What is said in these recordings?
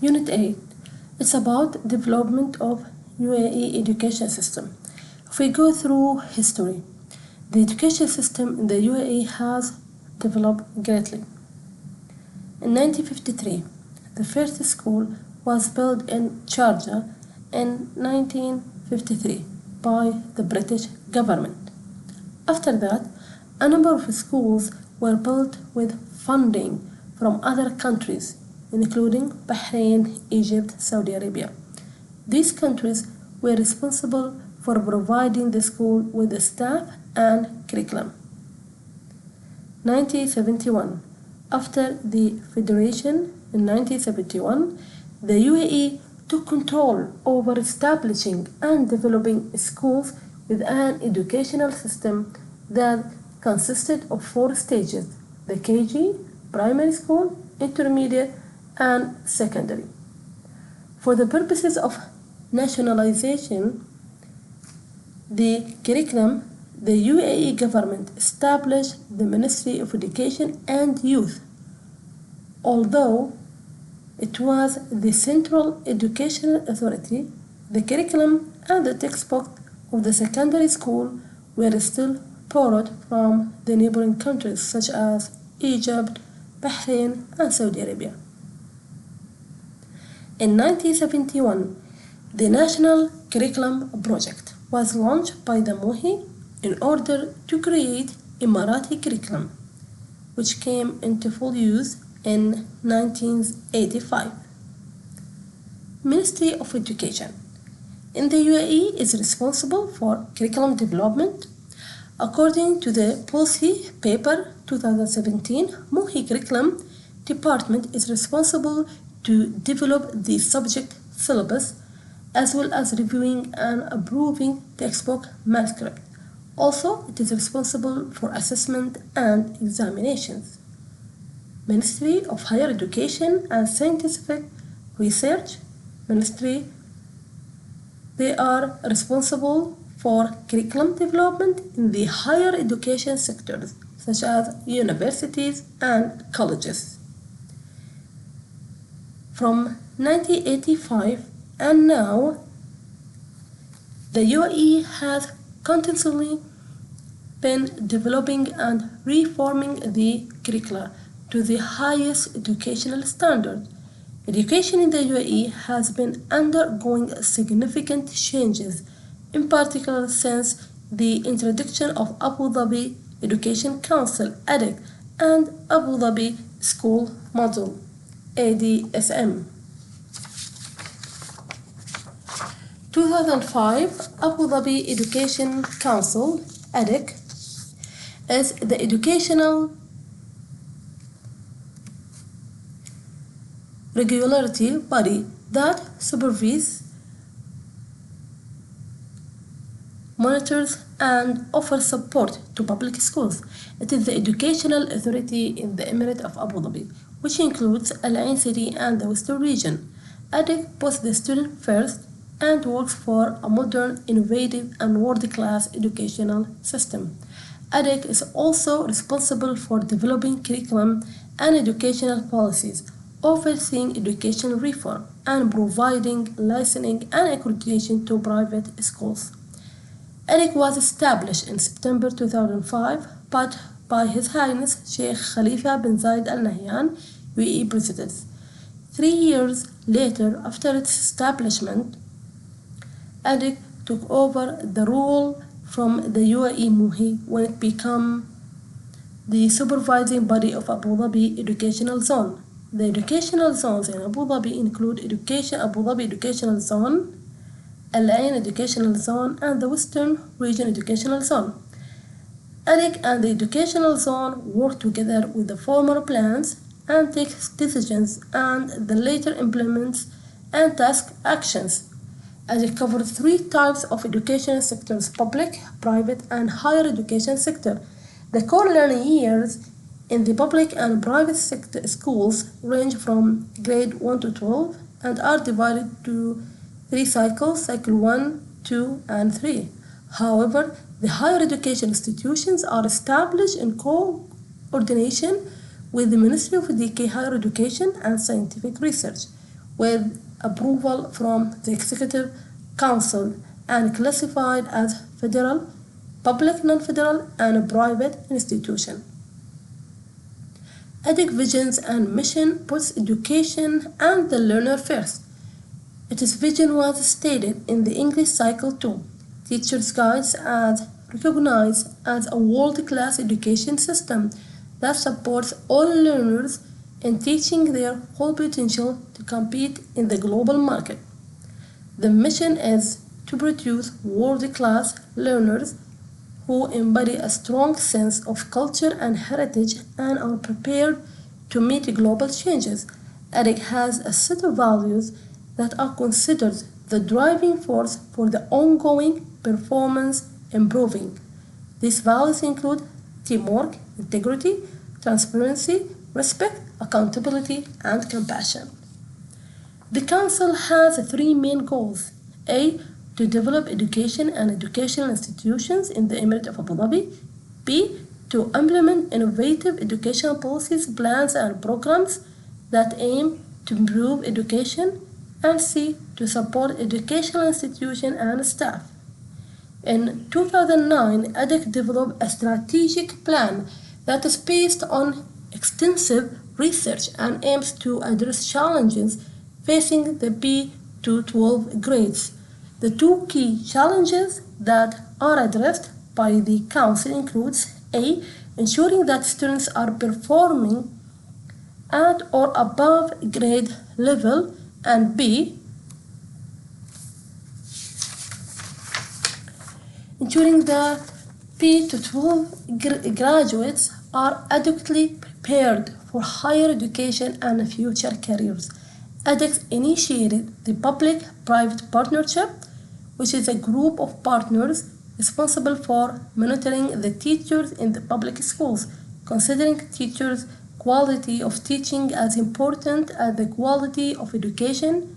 Unit 8. It's about development of UAE education system. If we go through history, the education system in the UAE has developed greatly. In 1953, the first school was built in Sharjah in 1953 by the British government. After that, a number of schools were built with funding from other countries, including Bahrain, Egypt, Saudi Arabia. These countries were responsible for providing the school with the staff and curriculum. 1971. After the Federation in 1971, the UAE took control over establishing and developing schools with an educational system that consisted of 4 stages: the KG, primary school, intermediate, and secondary. For the purposes of nationalization, the curriculum, the UAE government established the Ministry of Education and Youth. Although it was the central educational authority, the curriculum and the textbook of the secondary school were still borrowed from the neighboring countries such as Egypt, Bahrain, and Saudi Arabia. In 1971, the National Curriculum Project was launched by the MOHI in order to create Emirati curriculum, which came into full use in 1985. Ministry of Education in the UAE is responsible for curriculum development. According to the policy paper 2017, MOHI curriculum department is responsible to develop the subject syllabus as well as reviewing and approving textbook manuscript. Also, it is responsible for assessment and examinations. Ministry of Higher Education and Scientific Research Ministry, they are responsible for curriculum development in the higher education sectors such as universities and colleges. From 1985 and now, the UAE has continuously been developing and reforming the curricula to the highest educational standard. Education in the UAE has been undergoing significant changes, in particular since the introduction of Abu Dhabi Education Council (ADEC) and Abu Dhabi School Model (ADSM). 2005, Abu Dhabi Education Council (ADEC) is the educational regulatory body that supervises, monitors, and offers support to public schools. It is the educational authority in the Emirate of Abu Dhabi, which includes Al Ain City and the Western region. ADEC puts the student first and works for a modern, innovative, and world-class educational system. ADEC is also responsible for developing curriculum and educational policies, overseeing education reform, and providing licensing and accreditation to private schools. ADEC was established in September 2005 by His Highness Sheikh Khalifa bin Zayed Al Nahyan, UAE President. 3 years later, after its establishment, ADEC took over the role from the UAE MOHI when it became the supervising body of Abu Dhabi Educational Zone. The educational zones in Abu Dhabi include Abu Dhabi Educational Zone, Al Ain Educational Zone, and the Western Region Educational Zone. ADEC and the Educational Zone work together with the former plans and takes decisions and the later implements and task actions. ADEC covers 3 types of education sectors: public, private, and higher education sector. The core learning years in the public and private sector schools range from grade 1 to 12 and are divided to 3 cycles: cycle 1, 2, and 3. However, the higher education institutions are established in coordination with the Ministry of Higher Education and Scientific Research, with approval from the Executive Council and classified as federal, public, non-federal, and private institution. EDIC visions and mission puts education and the learner first. Its vision was stated in the English Cycle 2, Teachers' Guides, as recognized as a world-class education system that supports all learners in teaching their full potential to compete in the global market. The mission is to produce world-class learners who embody a strong sense of culture and heritage and are prepared to meet global changes. EDIC has a set of values that are considered the driving force for the ongoing performance improving. These values include teamwork, integrity, transparency, respect, accountability, and compassion. The Council has three main goals. A. To develop education and educational institutions in the Emirate of Abu Dhabi. B. To implement innovative educational policies, plans, and programs that aim to improve education. And C. To support educational institutions and staff. In 2009, EDIC developed a strategic plan that is based on extensive research and aims to address challenges facing the P to 12 grades. The two key challenges that are addressed by the Council includes A. Ensuring that students are performing at or above grade level, and B. Ensuring that P to 12 graduates are adequately prepared for higher education and future careers. EDIC initiated the Public-Private Partnership, which is a group of partners responsible for monitoring the teachers in the public schools, considering teachers' quality of teaching as important as the quality of education.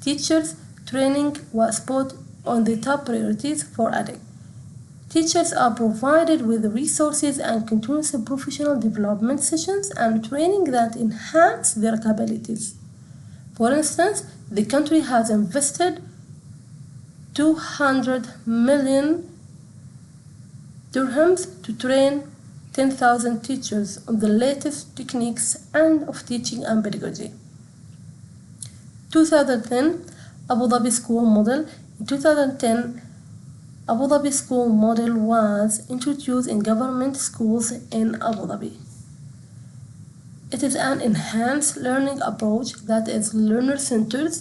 Teachers' training was put on the top priorities for EDIC. Teachers are provided with resources and continuous professional development sessions and training that enhance their capabilities. For instance, the country has invested 200 million dirhams to train 10,000 teachers on the latest techniques and of teaching and pedagogy. 2010 Abu Dhabi School Model. In 2010, Abu Dhabi School Model was introduced in government schools in Abu Dhabi. It is an enhanced learning approach that is learner-centered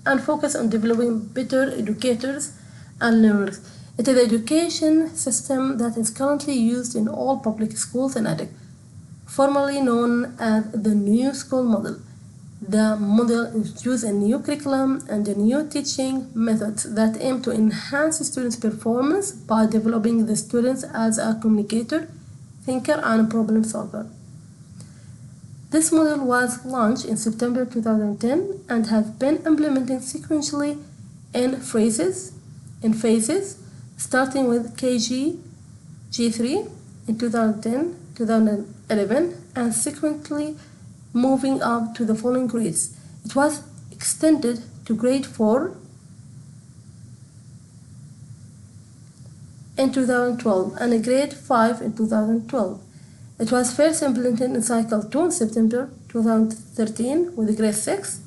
and focused on developing better educators and learners. It is an education system that is currently used in all public schools in EDIC, formerly known as the New School Model. The model introduces a new curriculum and a new teaching methods that aim to enhance students' performance by developing the students as a communicator, thinker, and problem solver. This model was launched in September 2010 and has been implemented sequentially in phases, starting with KG G3 in 2010-2011 and subsequently moving up to the following grades. It was extended to grade 4 in 2012 and grade 5 in 2012. It was first implemented in Cycle 2 in September 2013 with grade 6.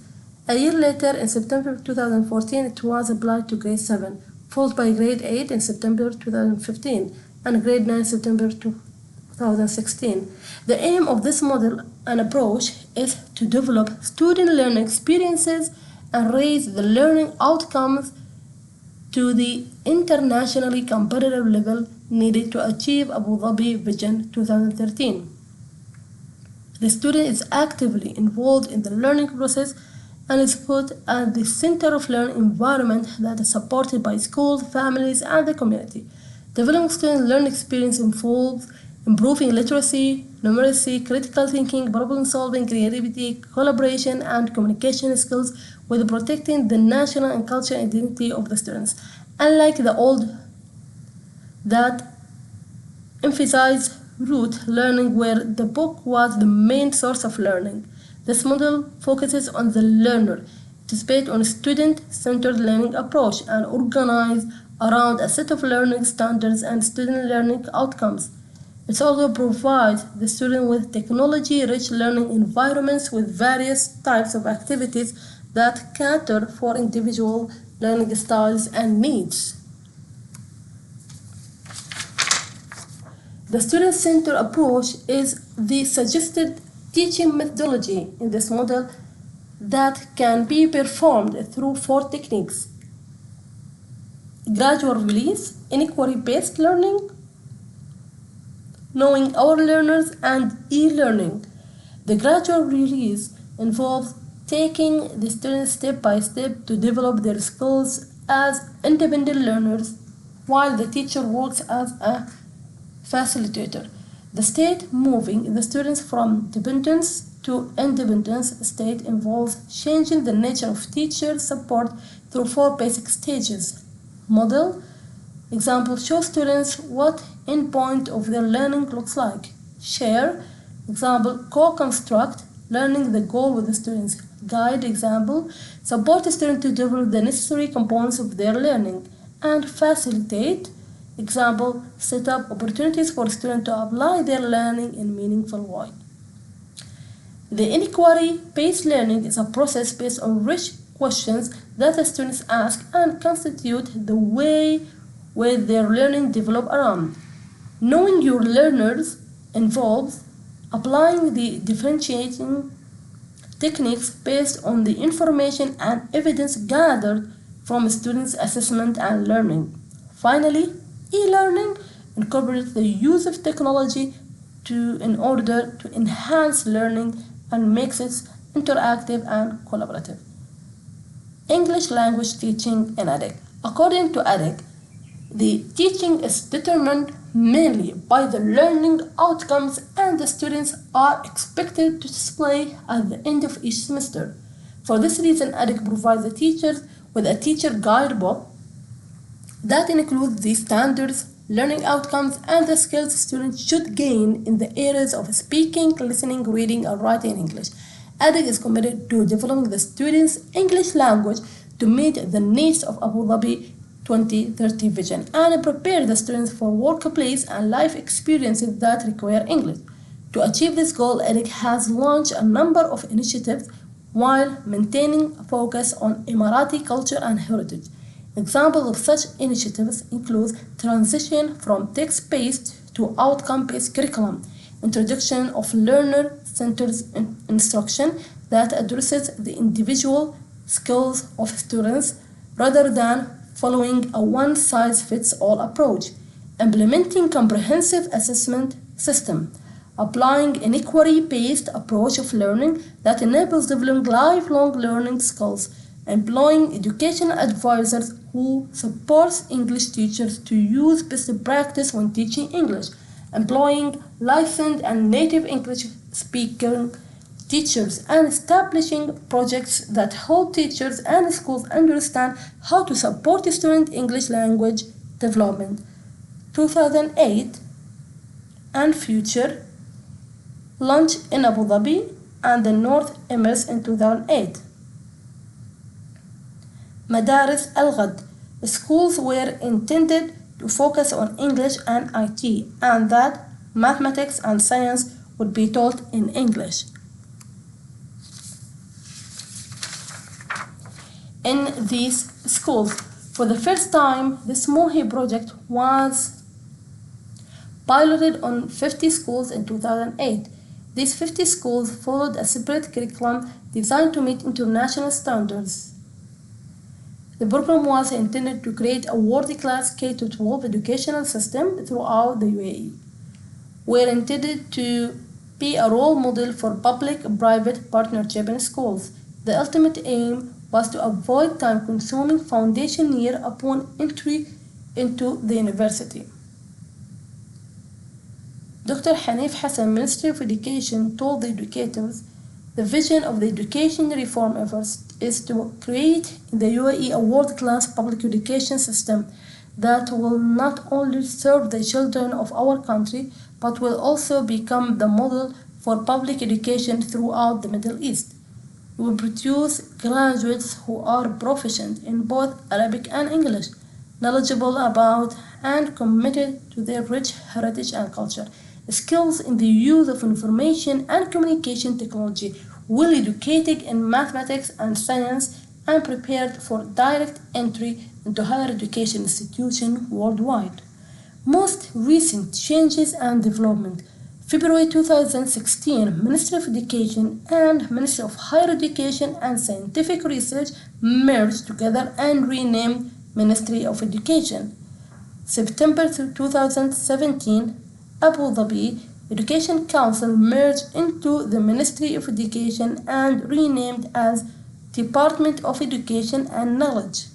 A year later, in September 2014, it was applied to grade 7, followed by grade 8 in September 2015 and grade 9 in September 2016. The aim of this model and approach is to develop student learning experiences and raise the learning outcomes to the internationally competitive level needed to achieve Abu Dhabi Vision 2013. The student is actively involved in the learning process and is put at the center of learning environment that is supported by schools, families, and the community. Developing student learning experience involves improving literacy, numeracy, critical thinking, problem solving, creativity, collaboration, and communication skills with protecting the national and cultural identity of the students. Unlike the old that emphasized rote learning where the book was the main source of learning, this model focuses on the learner. It is based on a student-centered learning approach and organized around a set of learning standards and student learning outcomes. It also provides the student with technology-rich learning environments with various types of activities that cater for individual learning styles and needs. The student-centered approach is the suggested teaching methodology in this model that can be performed through 4 techniques: gradual release, inquiry-based learning, knowing our learners, and e-learning. The gradual release involves taking the students step by step to develop their skills as independent learners while the teacher works as a facilitator. The state moving the students from dependence to independence state involves changing the nature of teacher support through 4 basic stages. Model example: show students what endpoint of their learning looks like. Share example: co-construct learning the goal with the students. Guide example: support the student to develop the necessary components of their learning. And facilitate example: set up opportunities for students to apply their learning in meaningful way. The inquiry-based learning is a process based on rich questions that the students ask and constitute the way where their learning develop around. Knowing your learners involves applying the differentiating techniques based on the information and evidence gathered from students' assessment and learning. Finally, e-learning incorporates the use of technology in order to enhance learning and makes it interactive and collaborative. English language teaching in EDIC. According to EDIC, the teaching is determined mainly by the learning outcomes and the students are expected to display at the end of each semester. For this reason, EDIC provides the teachers with a teacher guidebook that includes the standards, learning outcomes, and the skills students should gain in the areas of speaking, listening, reading, and writing in English. EDIC is committed to developing the students' English language to meet the needs of Abu Dhabi 2030 vision and prepare the students for workplace and life experiences that require English. To achieve this goal, EDIC has launched a number of initiatives while maintaining a focus on Emirati culture and heritage. Examples of such initiatives include transition from text-based to outcome-based curriculum, introduction of learner-centered instruction that addresses the individual skills of students rather than following a one-size-fits-all approach, implementing comprehensive assessment system, applying an inquiry-based approach of learning that enables developing lifelong learning skills, employing educational advisors who support English teachers to use best practice when teaching English, employing licensed and native English speaking teachers, and establishing projects that help teachers and schools understand how to support student English language development. 2008 and Future launched in Abu Dhabi and the North Emirates in 2008. Madaris Al-Ghad. Schools were intended to focus on English and IT, and that mathematics and science would be taught in English. In these schools, for the first time, this MOHI project was piloted on 50 schools in 2008. These 50 schools followed a separate curriculum designed to meet international standards. The program was intended to create a world-class K-12 educational system throughout the UAE. We are intended to be a role model for public-private partnership in schools. The ultimate aim was to avoid time-consuming foundation year upon entry into the university. Dr. Hanif Hassan, Minister of Education, told the educators, the vision of the education reform efforts is to create in the UAE a world-class public education system that will not only serve the children of our country, but will also become the model for public education throughout the Middle East. We will produce graduates who are proficient in both Arabic and English, knowledgeable about and committed to their rich heritage and culture, skills in the use of information and communication technology, well educated in mathematics and science, and prepared for direct entry into higher education institutions worldwide. Most recent changes and development. February 2016, Ministry of Education and Ministry of Higher Education and Scientific Research merged together and renamed Ministry of Education. September 2017, Abu Dhabi Education Council merged into the Ministry of Education and renamed as Department of Education and Knowledge.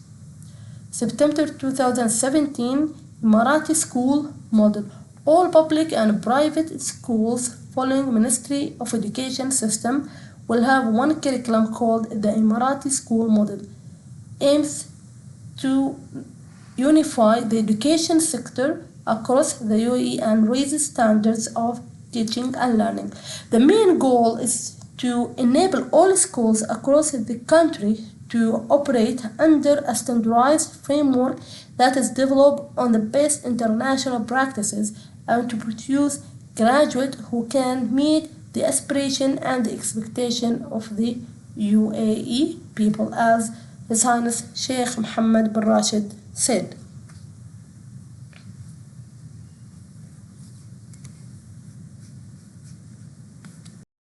September 2017, Emirati School Model. All public and private schools following Ministry of Education system will have one curriculum called the Emirati School Model. Aims to unify the education sector across the UAE and raise standards of teaching and learning. The main goal is to enable all schools across the country to operate under a standardized framework that is developed on the best international practices and to produce graduates who can meet the aspiration and the expectation of the UAE people, as His Highness Sheikh Mohammed bin Rashid said.